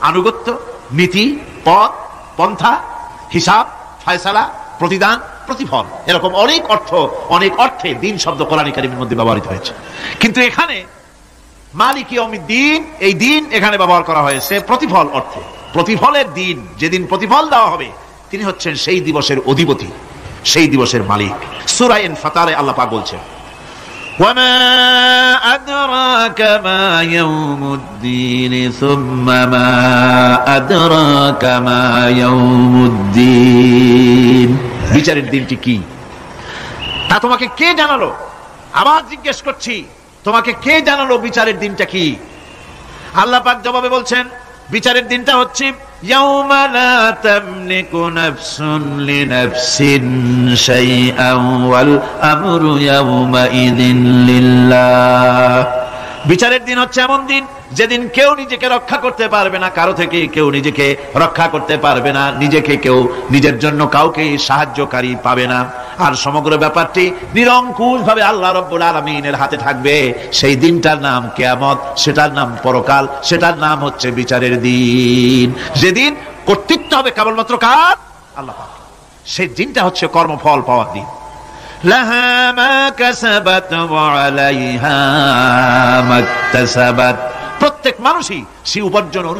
আনুগত্য, নীতি, পথ, পন্থা, হিসাব, ফয়সালা, প্রতিদান, প্রতিফল, এরকম অনেক অর্থে দিন শব্দ কোরআন কারীমের মধ্যে ব্যবহৃত হয়েছে। কিন্তু এখানে মালিক ইয়াউমিদ্দিন, এই দিন এখানে ব্যবহার করা হয়েছে প্রতিফল অর্থে। প্রতিফলের দিন, যেদিন প্রতিফল দেওয়া হবে, তিনি হচ্ছেন সেই দিবসের অধিপতি, সেই দিবসের মালিক। সূরা ইনফিতারে আল্লাহ পাক বলছেন, وما أدراك ما يوم الدين ثم ما أدراك ما يوم الدين। বিচারের দিনটি কি তা তোমাকে কে জানালো? আবার জিজ্ঞেস করছি, তোমাকে কে জানালো বিচারের দিনটা কি? আল্লাহ পাক জবাবে বলছেন, বিচারের দিনটা হচ্ছে ইয়াউমা লা তামলিকু নাফসুন লিনাফসিন শাইআন ওয়াল আমরু ইয়াউমা ইযিন লিল্লাহ। বিচারের দিন হচ্ছে এমন দিন যেদিন কেউ নিজেকে রক্ষা করতে পারবে না, কারো থেকে কেউ নিজেকে রক্ষা করতে পারবে না, নিজেকে কেউ নিজের জন্য কাউকে সাহায্যকারী পাবে না। আর সমগ্র ব্যাপারটি নিরঙ্কুশ ভাবে আল্লাহ রাব্বুল আলামিনের হাতে থাকবে। সেই দিনটার নাম কিয়ামত, সেটার নাম পরকাল, সেটার নাম হচ্ছে বিচারের দিন। যেদিন কর্তৃত্ব হবে কেবলমাত্র কার? আল্লাহ পাক। সেই দিনটা হচ্ছে কর্মফল পাওয়ার দিন। লাহা মা কাসাবাত ওয়া আলাইহা মাকতাসাবাত। প্রত্যেক মানুষই সে উপার্জন অনুসারে